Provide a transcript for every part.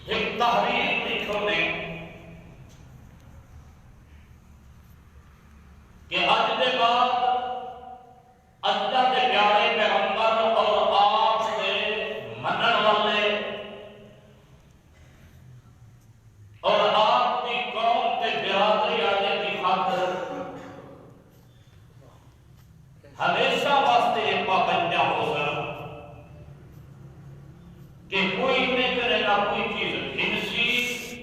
ایک تحریر لکھو نے کہ اج دے بعد اللہ کے پیارے پیغمبر اور آپ کے منن والے اور آپ کی قوم کے برادری والے کی خاطر ہمیشہ واسطے یہ پابندیاں ہو سن کہ کوئی نے کرے نہ کوئی چیز ہنسی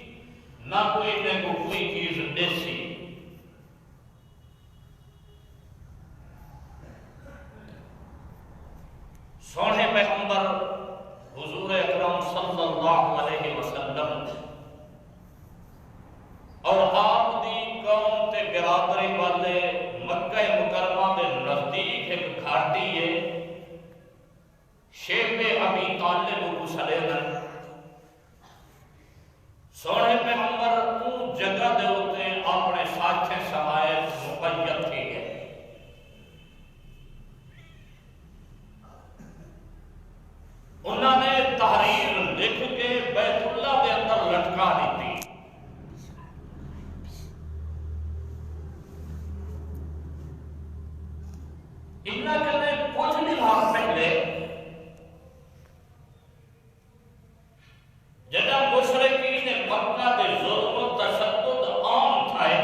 نہ کوئی نے کوئی چیز دیسی. سونے پیغمبر حضور اکرم صلی اللہ علیہ وسلم اور آپ دی قوم تے برادری والے مکہ مکرمہ دے نزدیک ایک گھاٹی ہے شیب ابی طالب کو سلیدن. سونے پیغمبر اون جگہ دے ہوتے اپنے ساتھے سمایت مقید تھی ہے. انہوں نے تحریر لکھ کے بیت اللہ کے اندر لٹکا دیتی. انہوں نے کچھ نہیں بھاگ پہلے جنہاں مشرکین مکہ کے ظلم و تشدد عام تھائے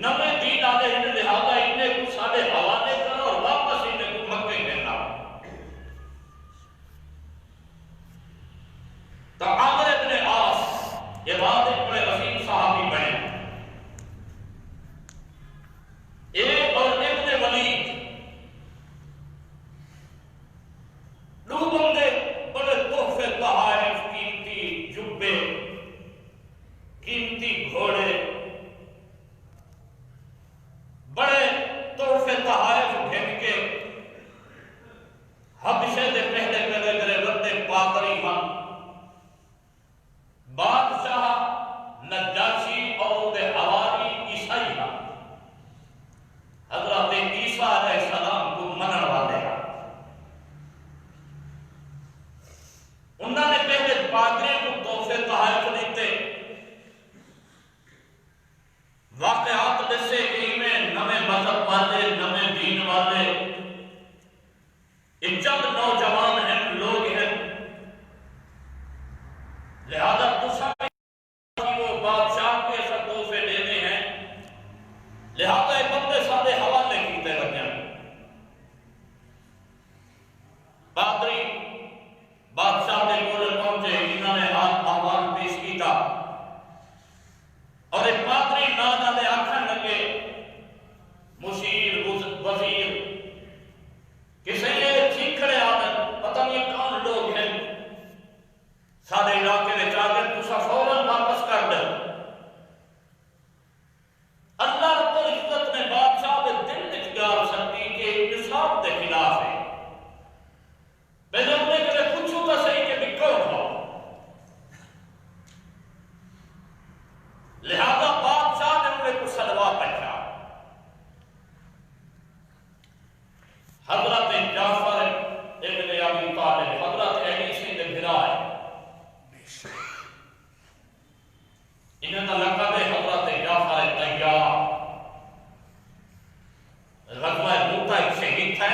نویں دین آدھے ہیں لہذا انہیں کو سارے حوالے کرو اور واپس انہیں کو مکے کہنا. تو عامر ابن عاص یہ بات ایک بڑے عظیم صحابی بنے. ایک اور ابن ولید دو بندے بڑے تحفے تحائف قیمتی جبے قیمتی گھوڑے بڑے تحفے تحائف گھن کے حبشے دے پہلے کرے گرے بندے پادری ہم بادشاہ نجاشی اور دے حواری عیسائی ہم حضرت عیسیٰ علیہ السلام کو منن والے ہیں. انہوں نے پہلے پادری کو تحفے تحائف دیتے واقعات جیسے کہ میں نویں مذہب والے نویں دین والے ایک چند نوجوان ہیں لوگ ہیں لہذا دوسرا وہ بادشاہ کو ایسا تحفے دیتے ہیں لہذا ایک بندے سارے حوالے کیتے رکھیں. پادری بادشاہ نے کول پہنچے انہوں نے آہوان پیش کیتا اور ایک پادری نانا نے آنکھیں لگے مشیر وزیر کسی یہ چیکھڑے آدم پتہ نہیں کون لوگ ہیں سارے علاقے میں چاہتے تسا فوراً واپس کر دیں. اللہ رب العزت نے بادشاہ کے دل اختیار سکتی کہ انصاف کے خلاف ہے. میں نے اپنے کے لیے پوچھوں تو صحیح کہ بکو کھاؤ. لہذا بادشاہ نے انہیں کو سلوا پہنچا. حضرت جعفر ابن ابی طالب حضرت علی سے بھرائے انہوں نے لقب حضرت جعفر طیار. غزوہ موتا ایک شہید تھا.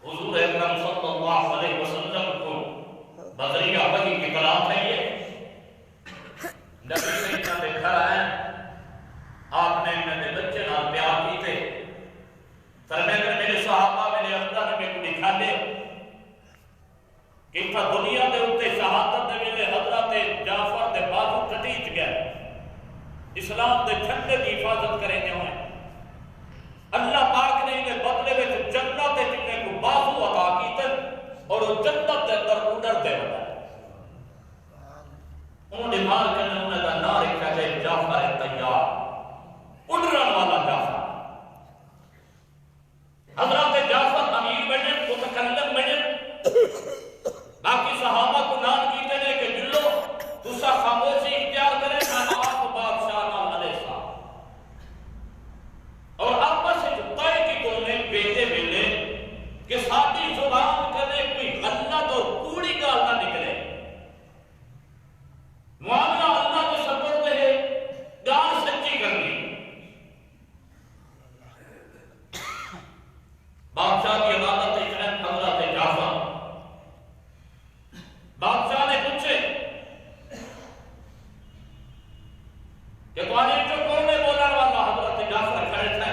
حضور اکرم صلی اللہ علیہ وسلم کو بدریہ وحی کی طرح ہے. یہ نبی سے انہوں نے گھر آئے آپ نے انہوں نے بچے نال پیار کی تھے فرمائے میرے صحابہ میرے اللہ نے میرے کو دکھا دے کہ تھا دنیا دے اتے شہادت دے ویلے حضرت جعفر دے بازو کٹیچ گئے اسلام دے جھنڈے کی حفاظت کریں گے ہوئے. اللہ پاک نے انہیں بدلے میں جنت جنہیں کو بازو عطا کیتے اور جنت دے اندر اڈر دے بتا انہوں نے مار کرنے انہوں نے نہ رکھا کہ جعفر طیار اڈرن والا جعفر. حضرت جعفر امیر بنے متکلم بنے باقی صحابہ کو نام کیتے ہیں کہ جلو دوسرا خاموشی اختیار کرے میں آپ بادشاہ نام علیہ السلام اور آپس سے جو طے کی تو انہیں بیٹے بیلے کہ ساتھی زبان کرے کوئی غلط اور کوڑی گال نہ نکلے. معاملہ اللہ کے سپرد ہے گال سچی کرنی. بادشاہ کی عدالت اجرت حضرت جعفر بادشاہ نے پوچھے کہ تمہاری جو کون نے بولا والا حضرت جعفر کھڑے تھے.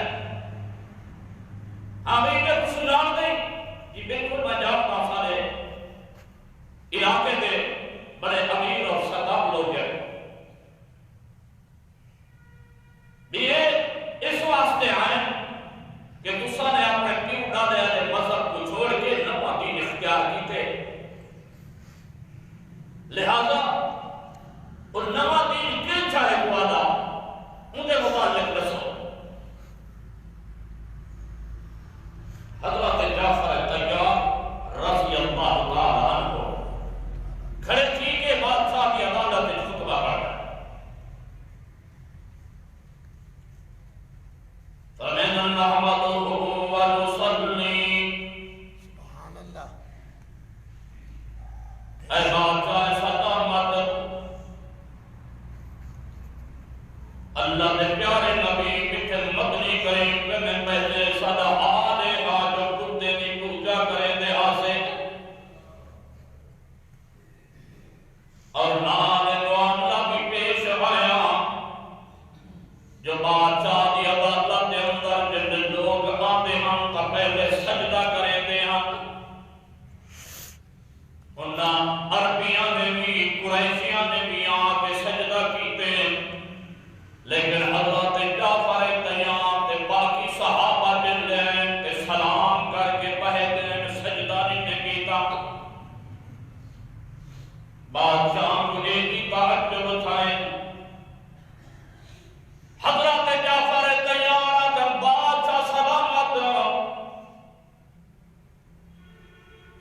ہاں بھائی کہ کچھ جان دیں یہ بالکل میں جانتا سارے علاقے دے بڑے امیر اور سردار لوگ ہیں بھی یہ اس واسطے آئے کہ دوسرا نے اپنے پیو دادے والے مذہب کو چھوڑ کے نواں دین اختیار کیتے لہذا اور نواں دین کے چاہے ہوا دا انہیں متعلق رسو. حضرت جعفر طیار رضی اللہ تعالیٰ عنہ کھڑے تھی کہ بادشاہ کی عدالت میں خطبہ پڑھا فَمِنْ نَحْمَدُهُ وَنُصَلِّي سبحان اللہ. اے بادشاہ سلامت اللہ نے پیارے نبی مٹھے مدنی کریں کہ میں پہلے صدا آلے آج کتے نے پوجا کریں دے آسے اور نال معاملہ بھی پیش آیا جو بادشاہ دی عدالت دے اندر جن لوگ آتے ہیں تو پہلے سجدہ کریں دے ہیں انہاں عربیاں نے بھی قریشیاں نے بھی آن کے سجدہ کیتے لیکن حضرت جعفر تیار تے باقی صحابہ جن لیں تے سلام کر کے پہے دیں سجدہ نہیں کیتا بادشاہ کو ایک ہی تعجب تھائیں حضرت جعفر تیار جب بادشاہ سلامت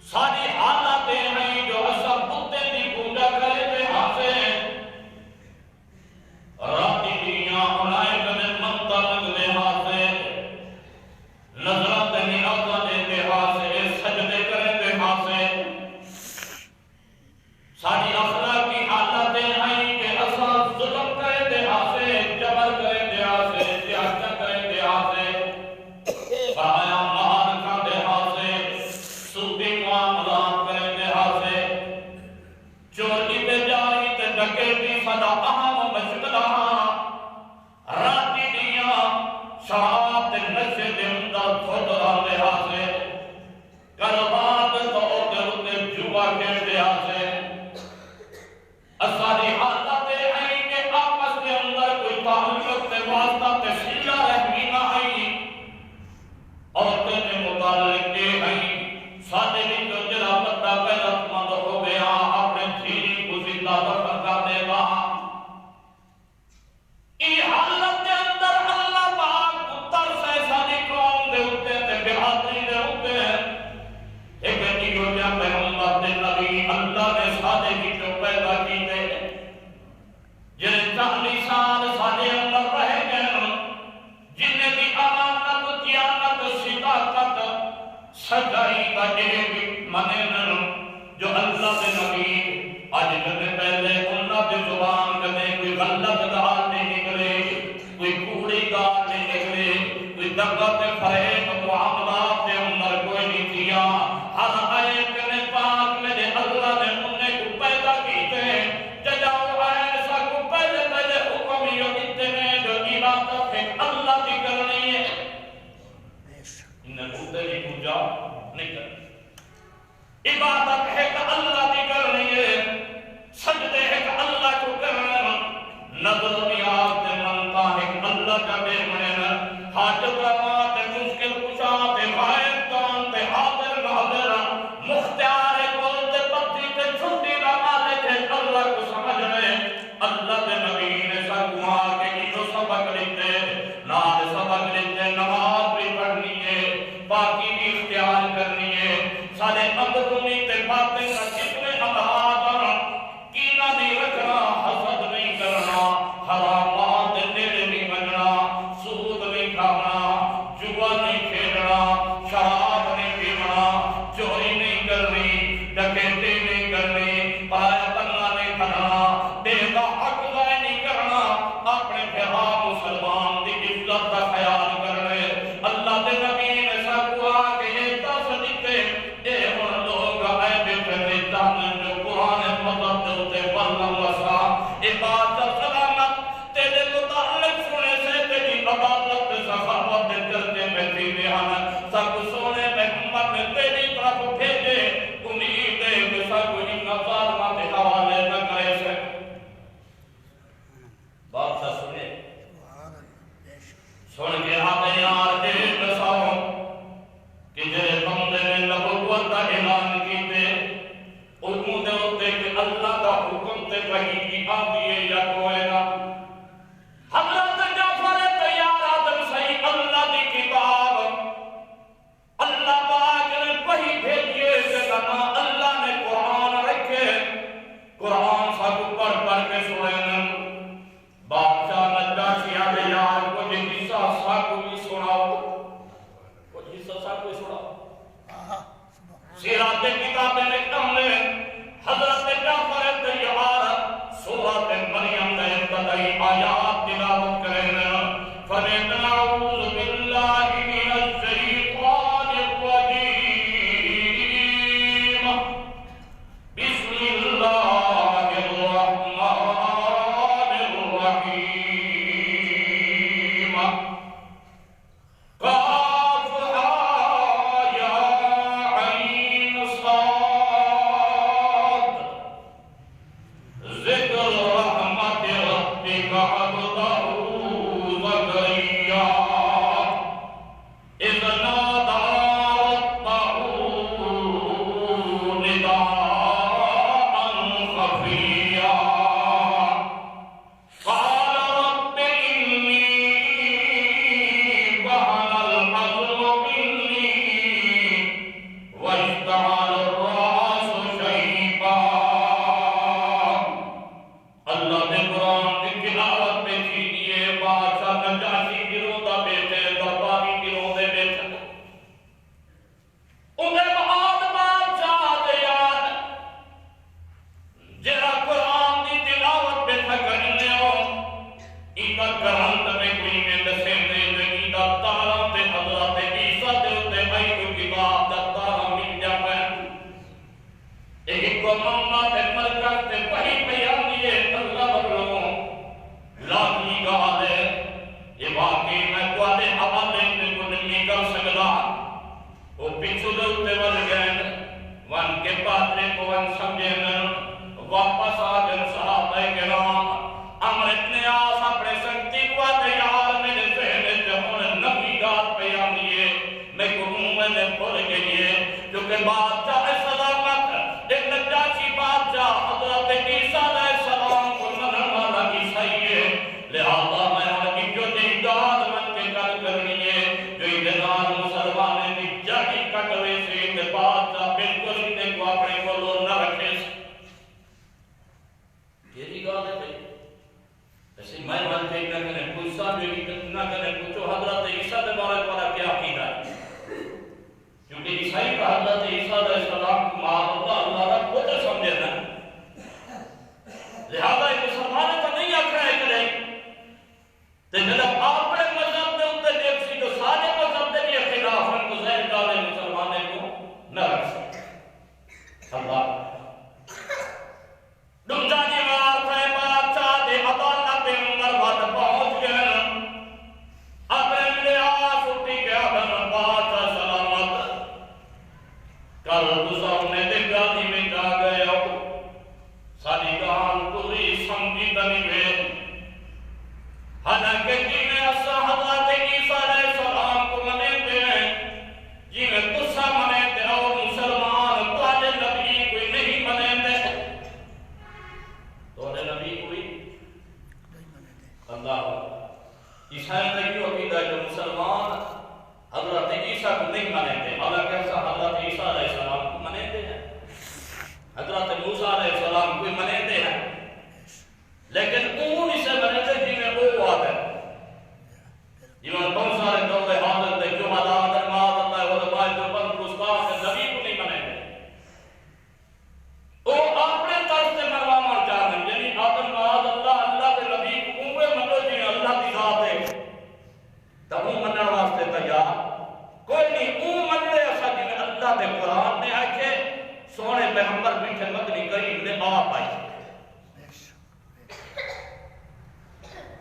ساری حالاتیں ہیں جو اثر بتے دی پوجا کرے دے ہاسے راتی دیاں انائے کنے منتر دے ہاسے نظرات نیازہ دے ہاسے سجدے کرے دے ہاسے ساری اخلاقی حالاتیں ہیں کہ اثر ظلم کرے دے ہاسے جبر کرے دے ہاسے سیاستہ کرے دے ہاسے فرمایا مہار کا دے ہاسے سودی معاملات کرے دے ہاسے چوری تے جاری تے ڈکیتی صدا اہم مشکلہ راتی دیاں شراب تے نشے دے اندر تھوڑا دے ہاسے کربات تو تے جوا کے دے ہاسے اساری حالات ہیں کہ آپس کے اندر کوئی تعلق تے واسطہ تے صلہ رحمی نہ ہے عورتیں نے متعلق کے ہیں سادے بھی جو جرا بندہ غیرت مند ہو گیا اپنے دھیری کو زندہ دفن کر دے گا ای حالت کے اندر اللہ پاک پتر سے ساری قوم دے ہوتے تے بہادری دے ہوتے ایک نیو جا پیغمبر دے نبی اللہ نے سادے بھی جو پیدا کیتے جنہیں 40 سال سادے اندر رہ گئے جنہیں بھی امانت قیامت صداقت سجائی کا جنہیں بھی منن جو اللہ کے نبی آج کنے پہلے اللہ کے زبان کنے کوئی غلط گال نہیں نکلے کوئی کوڑی گال نہیں نکلے کوئی دقت فریب معاملات کے اندر کوئی نہیں کیا ہر آئے کنے پاک میں نے اللہ نے انہیں کو پیدا کیتے ججاؤ ایسا کو پہلے حکم یہ دیتے ہیں جو عبادت ہے اللہ کی کرنی ہے انہیں بودے کی پوجا نہیں کرنی عبادت ہے کہ اللہ کی کرنی ہے سجدے ہے کہ اللہ کو کرنا نظر نیاز تے منتا ہے کہ اللہ کا بے منینا حاجت روا تے مشکل کشا تے غائب دان تے حاضر ناظر مختار کول تے پتی تے چھٹی کا مالک ہے اللہ کو سمجھ رہے اللہ کے نبی نے سکوا کے جو سبق لیتے نال سبق لیتے نماز بھی پڑھنی ہے باقی بھی اختیار کرنی ہے سارے اندرونی تے باتیں کا جتنے امراض کینہ نہیں رکھنا حسد نہیں کرنا حرامات نیڑے نہیں بننا سود نہیں کھانا جوا نہیں کھیلنا شراب نہیں پینا چوری نہیں کرنی ڈکیتی نہیں کرنی پرایا تنگا نہیں کھانا بے کا حق ضائع نہیں کرنا اپنے بھرا مسلمان دی عزت کا خیال کرنے اللہ کے نبی نے سکوا کہ یہ دس دیتے اے ہن لوگ آئے بے کرنے چاہنے جو قرآن مطلب دلتے واللہ وسا عبادت سلامت تیرے متعلق سنے سے تیری عبادت سخاوت درجے میں تیرے ہم سب سونے محمد نے تیری طرف بھیجے امید ہے کہ سب ان ظالمات حوالے نہ کرے سے بات سا سنے سن کے آتے یار ایک بساؤ کہ جرے بندے نے نبوت کا اعلان کیتے علموں دے ہوتے کہ اللہ کا حکم تے وحی کی آتی ہے یا کوئے گا حضرت جعفر تیار آدم صحیح اللہ دی کتاب اللہ پاک نے وحی بھیجیے سے کہنا اللہ نے قرآن رکھے قرآن سب پڑھ پڑھ کے سنے بادشاہ نجاشی آدھے یار کو جی حصہ ساکو بھی سناؤ بادشاہ سلامت ایک نجاشی بادشاہ حضرت عیسیٰ علیہ السلام کو منن والا عیسائی ہے، لہذا میں ان کی جو جہاد من کے کل کرنی ہے جو انتظار مسلمانے کی جڑی کٹوے سے بادشاہ بالکل انہیں کو اپنے کو لو نہ رکھے یہ گال ہے بھئی ایسی میں مانتے نہ کریں کوئی صاحب نہ کریں پوچھو حضرت عیسیٰ دے بارے والا کیا عقیدہ ہے کیونکہ عیسائی کا حضرت عیسیٰ علیہ السلام کو معاذ اللہ رب کو تو سمجھے نا لہذا ایک مسلمان تو نہیں آکھا ہے کہ نہیں تو جناب آپ نے مذہب میں انتے دیکھ سی جو سارے مذہب دے لیے خلاف ان کو ذہن ڈالے مسلمانے کو نہ رکھ سکتے اللہ دمجانی وارت ہے بادشاہ دے عدالت پہ عمر بات پہنچ گئے اپنے ملے آس اٹھی کے آدم بادشاہ سلامت کل دوسروں نے دے گاڑی میں جا گئے ہو ساری گان پوری سمجھی دنی میں حالانکہ جی میں اصلا حضرت عیسیٰ علیہ السلام کو منے دے جی میں قصہ منے دے اور مسلمان تواجہ نبی کوئی نہیں منے دے توڑے نبی کوئی اللہ عیسائی کا یہ عقیدہ جو مسلمان حضرت عیسیٰ کو نہیں منے دے حالانکہ ایسا حضرت عیسیٰ علیہ السلام کو منے دے ہیں حضرت موسیٰ علیہ السلام کو منے دے ہیں لیکن اون اسے منے دے جی میں وہ بات ہے جی میں بہت سارے دولے حاضر دے جو حضرت الماد اللہ والبائی جو بند رسکار کے نبی کو نہیں منے دے وہ اپنے طرف سے مروا مر جانے یعنی آدم معاذ اللہ کے نبی کو اوے مطلب جی اللہ کی ذات ہے تب وہ منن واسطے تیار کوئی نہیں وہ من لے ایسا جی میں اللہ دے قرآن نے آکے سونے پیغمبر بیٹھے مدنی کریم نے آپ آئی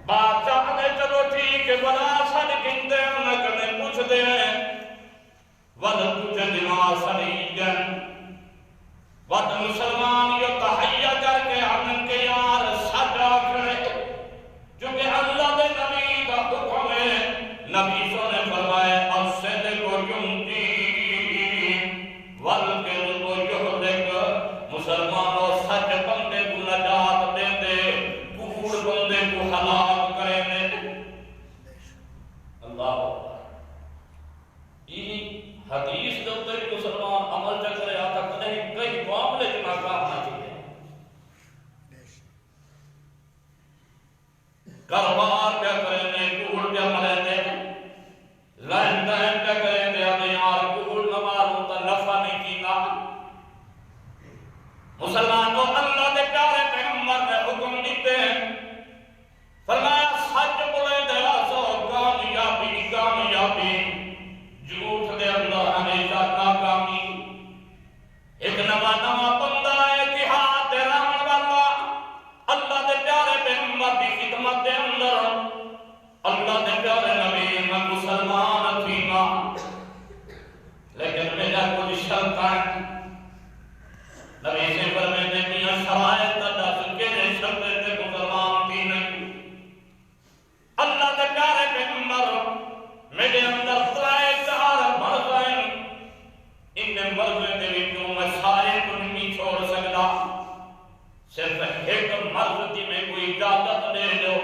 بادشاہ نے چلو ٹھیک ہے بلا سن گندے انہیں کرنے پوچھ دے ود تجھے دماغ سنیجن ود مسلمان یہ تحیہ کر کے ہم کے یار سجا کرے چونکہ اللہ دے نبی کا حکم ہے نبی سو نے فرمائے الصدق یمتی والکذب یہلک مسلمان اور سچ بندے کو نجات دے دے کوڑ بندے کو ہلاک کرے دے اللہ یہ حدیث جو تیری مسلمان عمل چل رہے آتا نہیں کئی معاملے کے ناکام نہ چاہیے کاروبار کیا کریں دے کوڑ کیا مرے دے لائن دائن کیا کریں دے ہمیں یار کوڑ نمار ہوتا نفع نہیں کینا مسلمان کو اللہ دے پیارے پیغمبر نے حکم دیتے ہیں فرمایا سچ بولے دے آسو کامیابی جھوٹ دے اندر ہمیشہ ناکامی ایک نوا بندہ ہے جہاد دے رہن والا اللہ دے پیارے پیغمبر دی خدمت دے اندر اللہ دے پیارے نبی میں مسلمان تھی نا لیکن میرا کوئی شرط ہے نبی سے فرماتے ہیں میاں شرائط دس کے شرط تے مسلمان تھی نہیں اللہ دے پیارے پیغمبر میرے اندر ترائے چار مرض ہیں ان مرض دے وچوں میں سارے کو نہیں چھوڑ سکتا صرف ایک مرض دی میں کوئی اجازت دے دو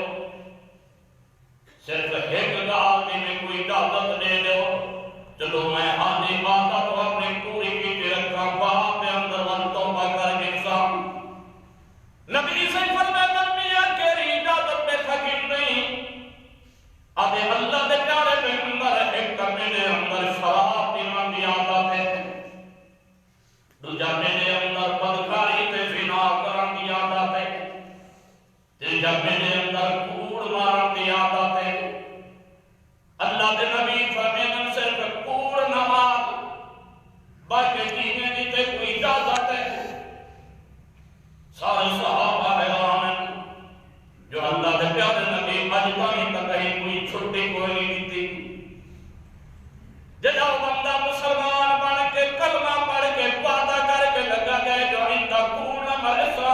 صرف ایک گال دی میں کوئی اجازت دے دو چلو میں آدھی بات تو اپنی پوری کی رکھا باپ کے اندر ون توبہ کر کے انسان نبی سے فرمایا میاں تیری اجازت پہ تھکیم نہیں آدھے اللہ دے پیارے پیغمبر ایک میرے اندر شراب پینا بھی آتا تھے دوجا میرے اندر بدکاری تے زنا کرن دی عادت ہے تیجا میرے اندر کوڑ مارن دی عادت ہے اللہ دے نبی فرمایا صرف کوڑ نہ مار باقی جینے دی تے کوئی اجازت ہے سارے صحابہ حیران ہیں جو اللہ دے پیارے نبی اجتانی تک کہیں کوئی چھٹی کوئی نہیں تھی جب بندہ مسلمان بن کے کلمہ پڑھ کے وعدہ کر کے لگا گئے جو ان کا کوڑ نہ مرسا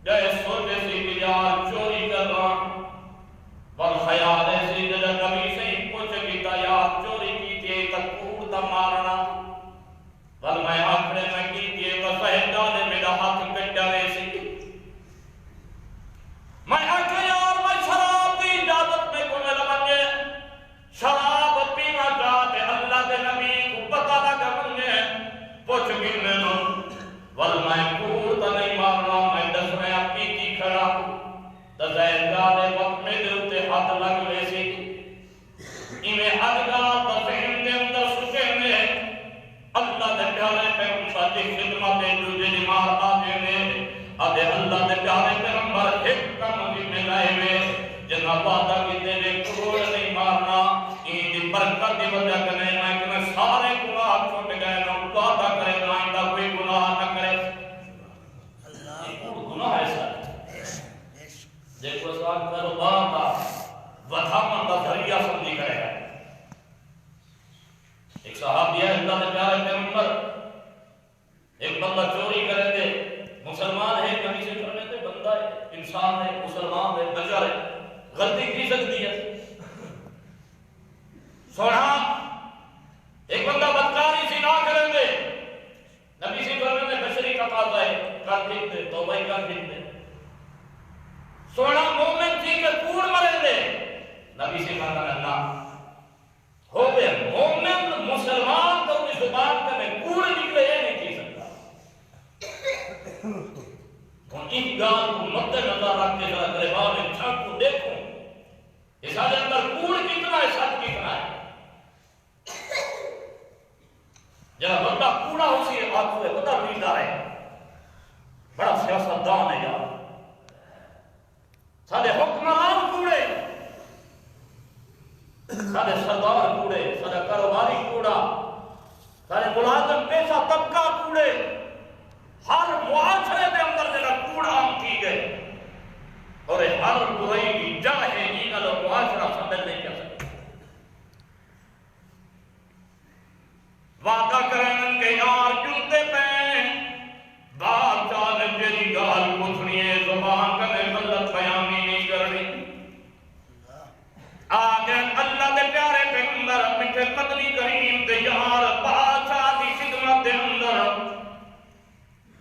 جائے سوچے سی کہ یار چوری کر رہا پر خیال ایسی جب نبی سے ہی پوچھ گی تا یار چوری کی تھی تا کوڑ تا مارنا میں وعدہ کیتے نے کوڑ نہیں مارنا این برکت دی وجہ کنے میں کہ سارے گناہ چھوٹ گئے نہ وعدہ کرے نہ آئندہ کوئی گناہ نہ کرے اللہ گناہ ایسا دیکھو سوال کاروبار کا وتھامن کا ذریعہ سمجھی کرے گا ایک صحابی ہے اللہ نے پیارے پیغمبر ایک بندہ چوری کرے تھے مسلمان ہے کہیں سے کرنے تھے بندہ ہے انسان ہے مسلمان ہے بشر ہے غلطی کی سکتی ہے سونا ایک بندہ بدکاری زنا کرے تھے نبی سے کرنے تھے بشری کا تقاضا ہے کر ٹھیک تھے توبہ کر ٹھیک تھے سونا مومن تھی کہ کوڑ مرے تھے نبی سے کہا اللہ ہو گئے مومن مسلمان تو اپنی زبان کا میں کوڑ نکلے یہ نہیں کی سکتا ان ایک گال کو مد نظر رکھ کے ذرا گریبان میں جھانک کو دیکھوں اس آج اندر کوڑ کتنا ہے ساتھ کتنا ہے جب بندہ کوڑا ہو سی آنکھوں ہے بندہ لیڈر ہے بڑا سیاست دان ہے یار سارے حکمران کوڑے سارے سردار کوڑے سارے کاروباری کوڑا سارے ملازم پیسہ طبقہ کوڑے ہر معاشرے کے اندر جنہا کوڑ عام کی گئے اور ہر برائی کی جا ہے جی نہ معاشرہ سمجھ نہیں کر سکتے وعدہ کرن کے یار جنتے پہ بات چال جری گال پوچھنی ہے زبان کنے غلط بیانی نہیں کرنی آگے اللہ دے پیارے پیغمبر میٹھے مدنی کریم دے یار بادشاہ دی خدمت دے اندر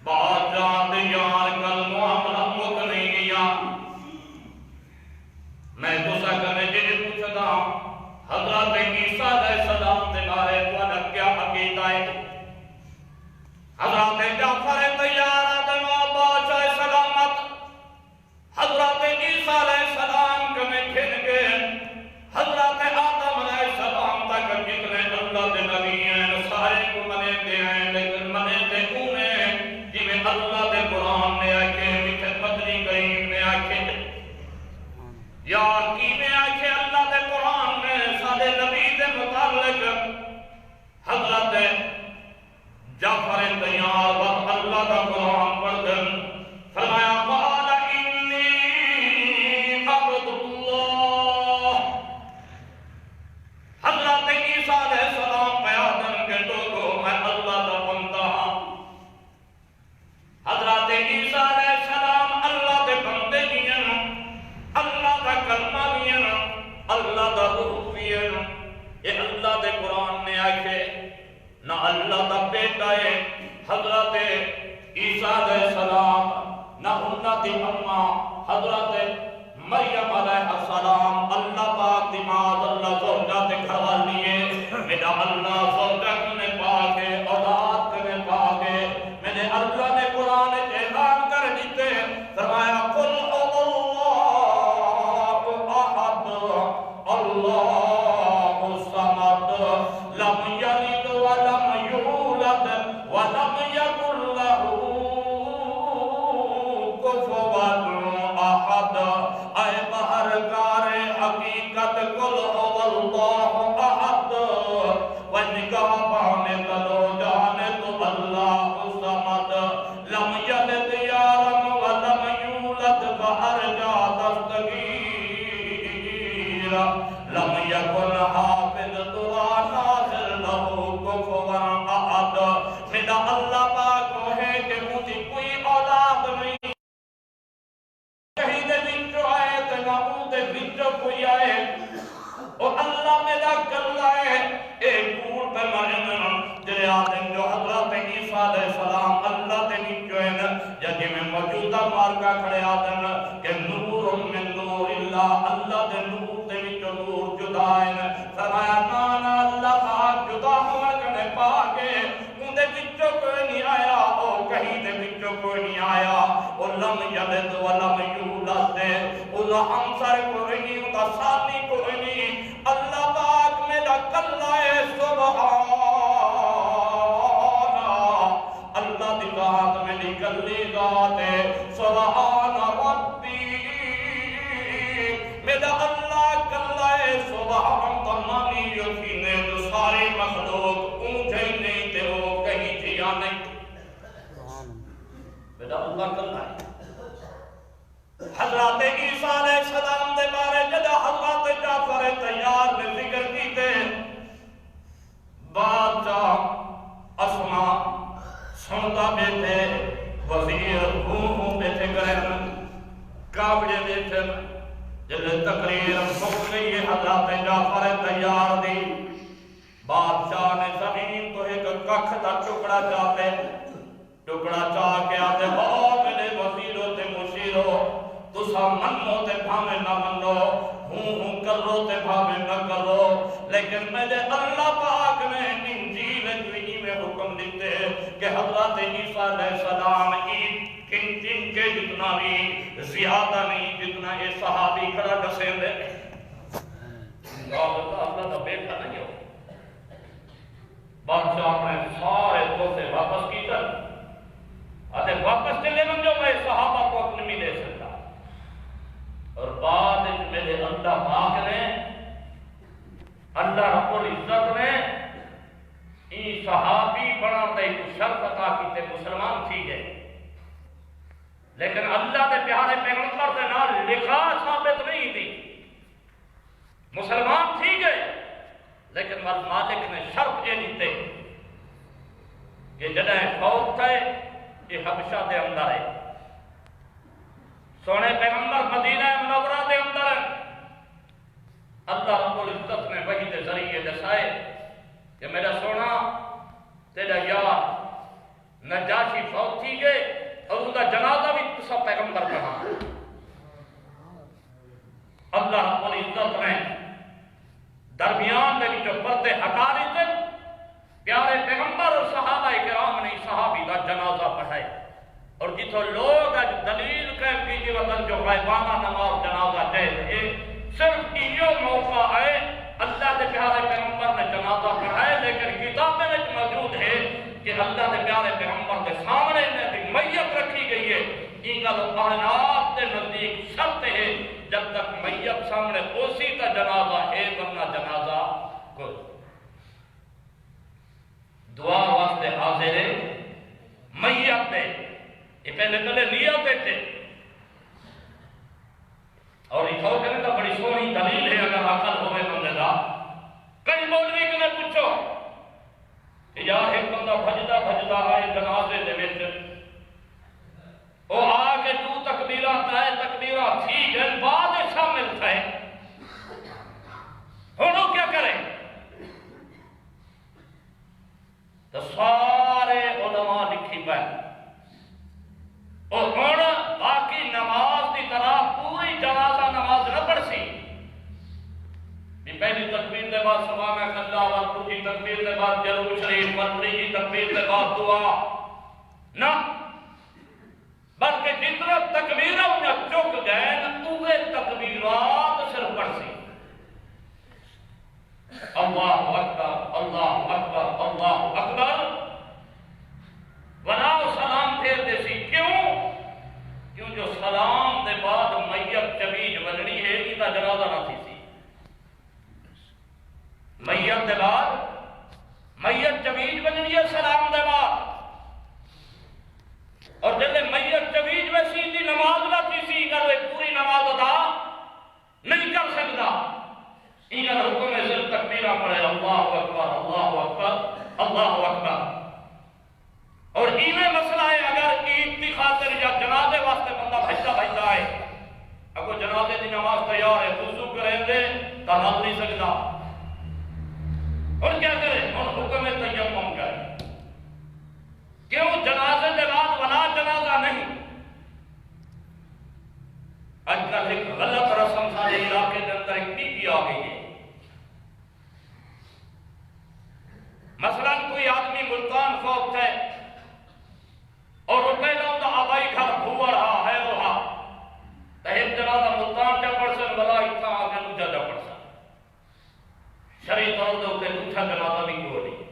بادشاہ دے یار کل معاملہ مک نہیں گیا میں تو سا کرنے جنہیں پوچھتا حضرت عیسیٰ علیہ السلام دے بارے تو کیا عقیدہ ہے حضرت جعفر طیارہ دے بادشاہ سلامت حضرت عیسیٰ علیہ السلام کمیں کھن گئے حضرت آدم علیہ السلام تک جتنے اللہ دے نبی ہیں سارے کو منے دے ہیں لیکن منے دے انہیں جی میں اللہ دے قرآن نے آکے مٹھے مدنی کریم نے آکے یا کی میں آکے اللہ دے قرآن نے سارے نبی دے متعلق حضرت جعفر طیار وقت اللہ کا قرآن پڑھ دن فرمایا قال انی عبد اللہ حضرت عیسیٰ علیہ السلام پیادن کے لوگوں میں اللہ کا بندہ حضرت عیسیٰ علیہ السلام اللہ کے بندے بھی ہیں اللہ کا کلمہ بھی ہیں اللہ کا روح بھی ہے یہ اللہ کے قرآن نے آکے نہ اللہ کا بیٹا ہے حضرت عیسیٰ علیہ السلام نہ انہ دی اممہ حضرت مریم علیہ السلام اللہ پاک دماغ اللہ زوجہ دے گھروالی ہے میرا اللہ زوجہ کنے پاکے اولاد کنے پاکے میرے اللہ نے قرآن اعلان کر دیتے فرمایا قل اللہ الصمد لم یلد ولم یولد ولم یکن له کفوا احد اے بہرکار حقیقت قل اللہ احد ونگاہ پانے تلو جانے تو اللہ الصمد لم یلد یارم ولم یولد بہر جا دستگیر لم یکن حافظ دعا ناظر لہو کفوا احد میرا اللہ پاک ہے کہ مجھے کوئی اولاد نہیں کہیں دے بچو آئے تے نہ دے بچو کوئی آئے اور اللہ میرا کلا ہے ایک کوڑ پہ مرن جلے آدم جو حضرت عیسیٰ علیہ السلام اللہ تے بچو ہے جدی میں موجودہ مارکا کھڑے آدم کہ نور من نور اللہ دے نور دے بچو نور جدا ہے فرمایا نانا اللہ پاک جدا ہوا کنے پاکے دے بچوں کوئی نہیں آیا اور کہیں دے بچوں کوئی نہیں آیا اور لم یلد ولم یولد دے اللہ ہمسر کوئی نہیں ان کا ساتھی کوئی نہیں اللہ پاک میرا کلا ہے سبحان اللہ دی ذات میں نکلی ذات ہے سبحان ربی میرا پانی یقینے تو ساری مخلوق اونجھے نہیں تے وہ کہیں جیا نہیں بیٹا اللہ کرنا ہے حضرت عیسیٰ علیہ السلام دے بارے جدہ حضرت جعفر طیار نے ذکر کی تے بادشاہ اسما سنتا بیٹھے وزیر ہوں بیٹھے کریں کابڑے بیٹھے جلے تقریر سکھ گئی ہے حضرت جعفر طیار دی بادشاہ نے زمین تو ایک ککھ دا ٹکڑا چاہتے ٹکڑا چاہ کے آتے ہو میرے وزیروں تے مشیروں تسا منو تے بھامے نہ منو ہوں کرو تے بھامے نہ کرو لیکن میرے اللہ پاک نے انجیل جوئی میں حکم دیتے کہ حضرت عیسیٰ علیہ السلام ان کے جتنا بھی زیادہ نہیں جتنا یہ صحابی کھڑا دسیں دے اللہ کا بیٹا نہیں ہو بادشاہ نے سارے توسے واپس کی تر آتے واپس چلے من جو میں صحابہ کو اپنے نہیں دے سکتا اور بعد میرے اللہ پاک نے اللہ رب العزت نے این صحابی بنا دے شرط عطا کی تے مسلمان تھی گئے لیکن اللہ دے پیارے پیغمبر دے نال لکھا ثابت نہیں تھی مسلمان تھی گئے لیکن مالک نے شرط یہ دیتے کہ جنہیں فوت تھے یہ حبشہ دے اندر ہے سونے پیغمبر مدینہ منورہ دے اندر ہے اللہ رب العزت نے وحی دے ذریعے دسائے کہ میرا سونا تیرا یار نجاشی فوت تھی گئے اور ان کا جنازہ بھی تسا پیغمبر کہا اللہ رب العزت نے درمیان میں جو پردے ہٹا لیتے پیارے پیغمبر اور صحابہ کرام نے صحابی کا جنازہ پڑھائے اور جتوں لوگ اج دلیل قائم کیجیے وطن جو غائبانہ نماز جنازہ جائے صرف یہ موقع ہے اللہ کے پیارے پیغمبر نے جنازہ پڑھائے لیکن کتاب میں موجود ہے کہ اللہ کے پیارے پیغمبر کے سامنے بھی میت رکھی گئی ہے ان کا کائنات کے نزدیک شرط ہے جب تک میت سامنے اسی کا جنازہ ہے ورنہ جنازہ کوئی دعا واسطے حاضر ہے میت دے یہ پہلے نیت دیتے اور یہ کہو کرنے کا بڑی سونی دلیل ہے اگر عقل ہوئے بندے دا کئی مولوی کے میں پوچھو کہ یار ایک بندہ بھجدہ ہے جنازے دے وچ وہ آ کے تو تکبیرات ہے تکبیرات تھی گئے بعد شامل تھے ہونو کیا کریں تو سارے علماء لکھی پہ اور ہون باقی نماز کی طرح پوری جنازہ نماز نہ پڑھ سی پہلی تکبیر دے بعد سبحانک اللہ و دوسری تکبیر دے بعد درود شریف تیسری تکبیر دے بعد دعا نہ بلکہ جتنا تکبیرہ انہیں چک گئے نتوے تکبیرات صرف پڑھ سی اللہ اکبر اللہ اکبر اللہ اکبر ولا سلام پھیر دے سی کیوں جو سلام دے بعد میت چبیج وننی ہے ان کا جنازہ نہ تھی سی میت دے بعد میت چبیج وننی ہے سلام دے بعد اور جب میت چبیج میں سیدھی نماز نہ تھی سی اگر وہ پوری نماز ادا نہیں کر سکتا ان کا حکم ہے صرف تکبیرہ پڑھے اللہ اکبر اللہ اکبر اللہ اکبر اور ایمیں مسئلہ ہے اگر عید خاطر یا جنازے واسطے بندہ بھجتا ہے اگر جنازے دی نماز تیار ہے وضو کریں دے تو حل نہیں سکتا اور کیا کرے اور حکم تیمم کرے کیوں جنازے کے بعد ولا جنازہ نہیں آج کل ایک غلط رسم سارے علاقے کے اندر ایک پی آ گئی ہے مثلا کوئی آدمی ملتان فوت ہے اور وہ پہلا ہوتا آبائی گھر بھوڑ رہا ہے رہا تو ایک جنازہ ملتان جا پڑسن ولا اتنا آگے نوجہ جا پڑسن شریع طور دے ہوتے نوچھا جنازہ بھی کیوں نہیں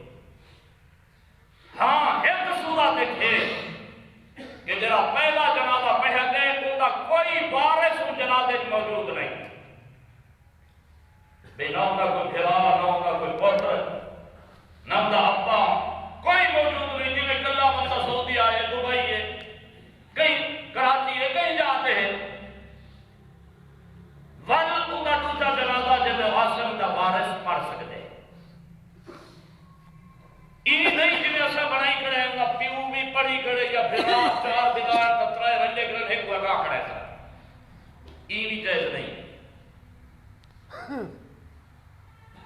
ہاں ایک صورت دیکھے کہ جرا پہلا جنازہ پہل گئے تو دا کوئی وارث ان جنازے موجود نہیں بے نہ ہوتا کوئی پھرا نہ ہوتا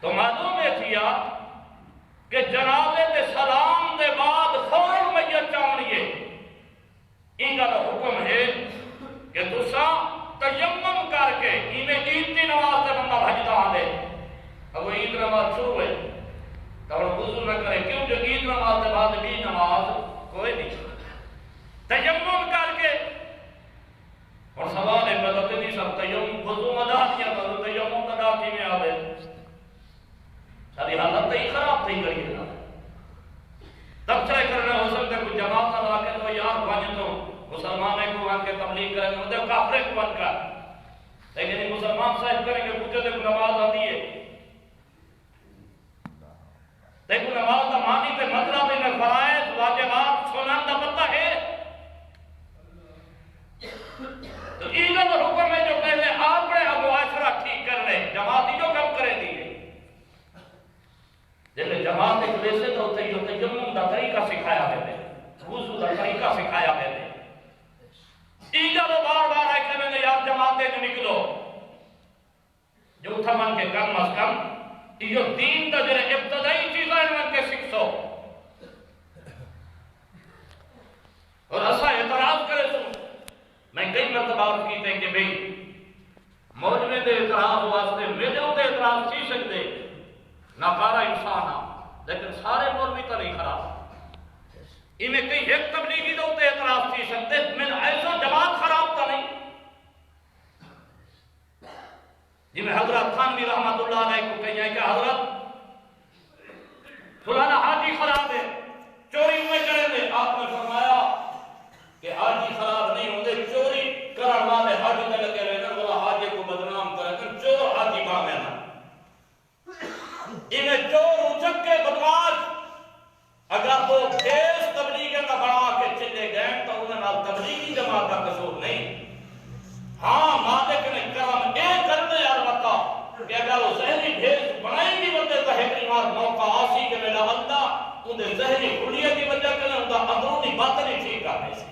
تو معلوم ہے تھیا کہ جنازے دے سلام دے بعد فوراً میت چاونیے ان کا حکم ہے کہ تسا تیمم کر کے انہیں عید کی نماز سے بندہ بھجتا آدھے اب وہ عید نماز شروع ہوئے تو وہ وضو نہ کرے کیوں جو عید نماز سے بعد بھی نماز کوئی نہیں تیمم کر کے اور سوال ہے بدلتے نہیں سب تیمم وضو ادا کیا تو تیمم ادا کی میں آدھے ساری حالت ہی خراب تھی کری ہے تب چاہے کرنے ہو سکتا ہے کوئی جماعت نہ لا کے تو یار بھانے تو مسلمانے کو آن کے تبلیغ کریں گے مطلب کافرے کو بن کر لیکن مسلمان صاحب کریں گے پوچھے دیکھو نماز آتی ہے دیکھو نماز کا معنی پہ مطلب انہیں فرائض واجبات سنن کا پتہ ہے تو عید کا حکم ہے جو پہلے آپ نے معاشرہ ٹھیک کر لیں جماعتی جو کم کرے دیئے جب جماعت ایک ویسے تو ہوتے ہی تیمم کا طریقہ سکھایا گئے وضو کا طریقہ سکھایا گئے ایجا تو بار بار ایک میں نے یاد جماعتے جو نکلو جو تھمن کے کم از کم یہ دین کا جنہیں ابتدائی چیزیں ان کے سکسو اور ایسا اعتراض کرے تو میں کئی مرتبہ عرض کیتے کہ بھئی موجود اعتراض واسطے میرے ہوتے اعتراض چی سکتے ناکارہ انسان لیکن سارے مولوی تو نہیں خراب انہیں کئی ایک تبلیغی دوتے اعتراض کی سکتے میں ایسا جماعت خراب تھا نہیں جی میں حضرت تھانوی رحمت اللہ علیہ کو کہیں کہ حضرت فلانا حاجی خراب ہے چوری میں کریں دے آپ نے فرمایا کہ حاجی خراب نہیں ہوں گے چوری کرن والے حاجی میں لگے رہنا بولا حاجی کو بدنام کریں چور حاجی باغ ہے نا انہیں چور اچک کے بدماش اگر وہ دیس تبلیغ کا بڑھا کے چلے گئے تو انہیں تبلیغی جماعت کا قصور نہیں ہاں مالک نے کرم ایک کرنے البتہ کہ اگر وہ ذہنی بھیس بنائیں گی بندے تحقی مار موقع آسی کہ میرا اللہ انہیں ذہنی خلیہ کی وجہ کرنے انہیں اندرونی باتیں نہیں ٹھیک کرنے سے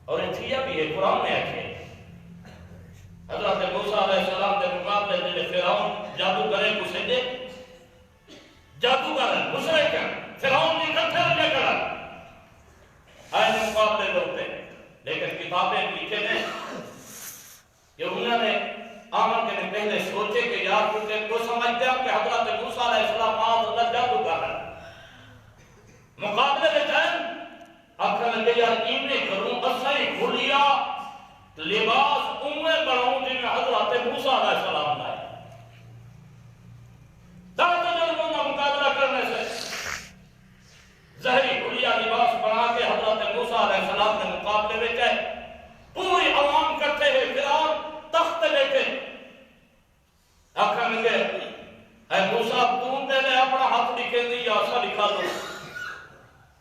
اور یہ تھیا بھی ہے قرآن میں ہے حضرت موسیٰ علیہ السلام کے مقابلے جنہیں فرعون جادو کرے کو سجے جادو کریں مشرک ہیں فرعون نے کتھے رجے کریں آئے مقابلے لوگتے لیکن کتابیں لکھے ہیں کہ انہوں نے آمن کے نے پہلے سوچے کہ یار کیونکہ کو سمجھتے ہیں کہ حضرت موسیٰ علیہ السلام آج اللہ جادو کر رہا ہے مقابلے میں جائیں اکھر میں کہ یار ایمیں کروں اصلی کھلیا لباس امیں بڑھاؤں جن میں حضرت موسیٰ علیہ السلام لائے داتا جو انہوں نے مقابلہ کرنے سے زہری کھلیا لباس بنا کے حضرت موسیٰ علیہ السلام نے مقابلے میں گئے پوری عوام کرتے ہوئے فرعون تخت بیٹھے آخر میں کہ اے موسیٰ تم پہلے اپنا ہاتھ لکھے دی یا ایسا لکھا دو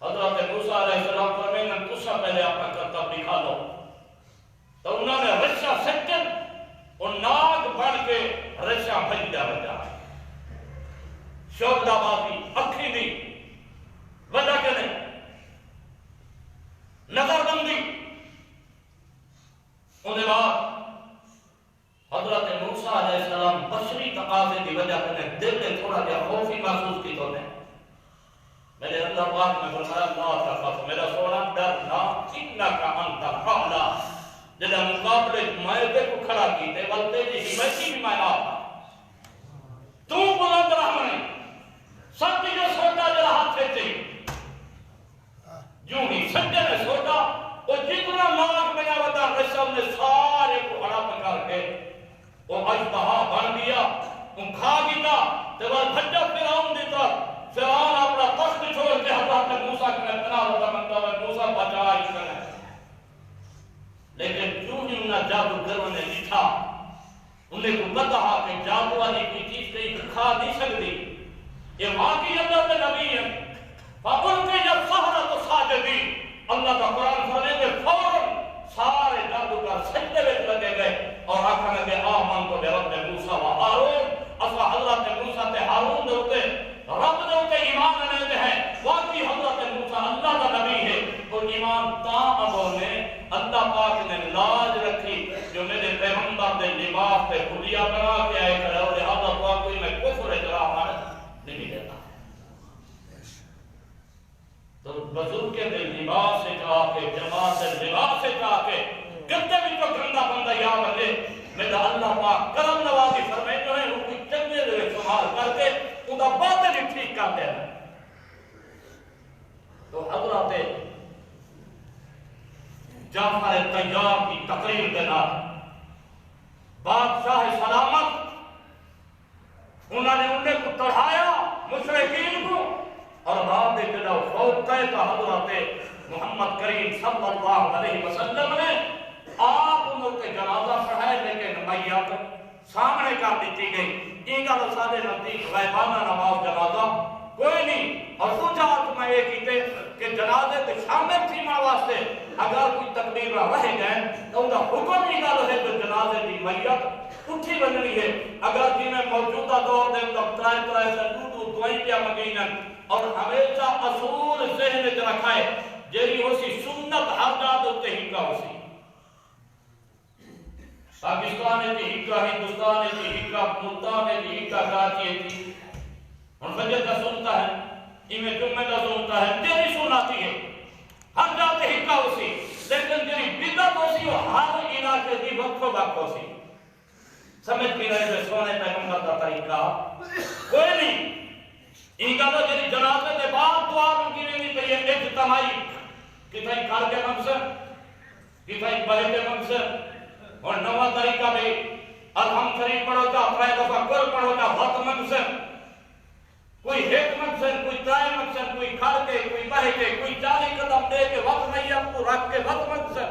حضرت موسیٰ علیہ السلام فرمائیں تسا پہلے اپنا کرتب لکھا دو تو انہوں نے رشا سکن اور ناگ بڑھ کے رشا بھجدہ بجا شوکدہ بازی اکھی دی وجہ کے نہیں نظر بندی انہیں بعد حضرت موسیٰ علیہ السلام بشری تقاضے کی وجہ کے نہیں دل نے تھوڑا جا خوفی محسوس کی تو نہیں میں نے اللہ پاک میں فرمایا اللہ تخف میرا سونا ڈرنا انکا انتا فعلا جدہ مقابلے مائدے کو کھڑا کی تے بلتے جی حمایتی بھی مائنہ آتا تو بلند رحمنے سب جو سوٹا جلہ ہاتھ پھیچے جو ہی سجدے میں سوٹا وہ جتنا لاغ میں آوتا رسول نے سارے کو ہڑا پکار کے وہ اجتہا بن دیا ان کھا گیتا تے بعد بھجا فرعون دیتا فرعون اپنا تخت چھوڑ کے حضرت موسیٰ کے اتنا ہوتا منتا ہے موسیٰ بچا اس کرنے لیکن کیوں ہی انہیں جادو کروں نے لکھا انہیں کو بتاہا کہ جادو والی کوئی چیز کہیں کھا نہیں سکتی یہ واقعی اللہ کے نبی ہے فَقُلْ کے جب سہرہ تو ساجدی اللہ کا قرآن فرمے کہ فوراً سارے جادوگر سجدے میں لگے گئے اور آخر میں کہ آمن تو بے رب موسیٰ و ہارون اصلا حضرت موسیٰ تے ہارون دے ہوتے رب دے ہوتے ایمان لیتے ہیں واقعی حضرت موسیٰ اللہ کا نبی ہے اور ایمان تا ابو نے اللہ پاک نے لاج رکھی جو میرے پیغمبر دے لباس تے خلیا صلی اللہ علیہ وسلم نے آپ انہوں کے جنازہ پڑھائے لیکن میت سامنے کر دیتی گئی. یہ گل سارے نزدیک غیبانہ نماز جنازہ کوئی نہیں. اور دوجا میں یہ کیتے کہ جنازے تے شامل تھی ماں واسطے اگر کوئی تکبیر رہ گئے تو ان کا حکم ہی گل ہے کہ جنازے کی میت اٹھی بننی ہے. اگر جی میں موجودہ دور دے اندر ترائے ترائے سے دعائیں پیا مگینن اور ہمیشہ اصول ذہن وچ رکھائے جیڑی ہوسی سنت ہر جا تے ہکا ہوسی. پاکستان ہے ہکا, ہندوستان ہے ہکا, ملتان ہے ہکا, کراچی ہے ہن فجر کا سنتا ہے ایویں جمعے کا سنتا ہے جیڑی سناتی ہے ہر جا تے ہکا ہوسی. لیکن جیڑی بدعت ہوسی وہ ہر علاقے دی وقفہ وقف ہوسی. سمجھ بھی رہے تھے سونے پیغمبر کا طریقہ کوئی نہیں. ان کا تو جیڑی جنازے کے بعد دعا منگی نہیں پئی ہے اجتماعی کتھائی کھار کے مقصد کتھائی بڑے کے مقصد. اور نواں طریقہ بھی الحمد شریف پڑھو جا پرائے دفعہ کل پڑھو جا وقت مقصد کوئی ایک مقصد کوئی ترائے مقصد کوئی کھار کے کوئی بہے کے کوئی 40 قدم دے کے وقت نہیں اب کو رکھ کے وقت مقصد.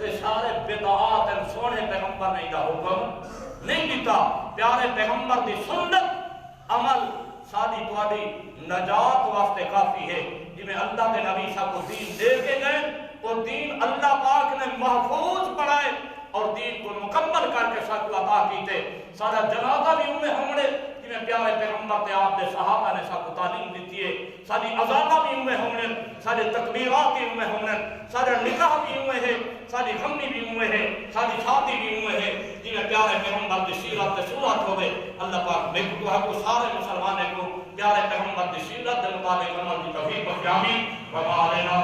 یہ سارے بدعات ہیں. سونے پیغمبر نے دا حکم نہیں دیتا. پیارے پیغمبر دی سنت عمل ساری تواڈی نجات واسطے کافی ہے. جی میں اللہ کے نبی صاحب کو دین دے کے گئے اور دین اللہ پاک نے محفوظ پڑھائے اور دین کو مکمل کر کے ساتھ عطا کیتے. سارا جنازہ بھی انہیں ہمڑے جنہیں پیارے پیغمبر تے آپ نے صحابہ نے سب کو تعلیم دیتی ہے. ساری ازادہ بھی انہیں ہمڑے سارے تکبیرات بھی انہیں ہمڑے سارے نکاح بھی انہیں ہے ساری غمی بھی انہیں ہے ساری شادی بھی انہیں ہے. جنہیں پیارے پیغمبر دی سیرت تے صورت ہوئے اللہ پاک میں کو ہے کو سارے مسلمانے کو پیارے پیغمبر دی سیرت دے مطابق عمل دی توفیق بخشے. آمین. وما علینا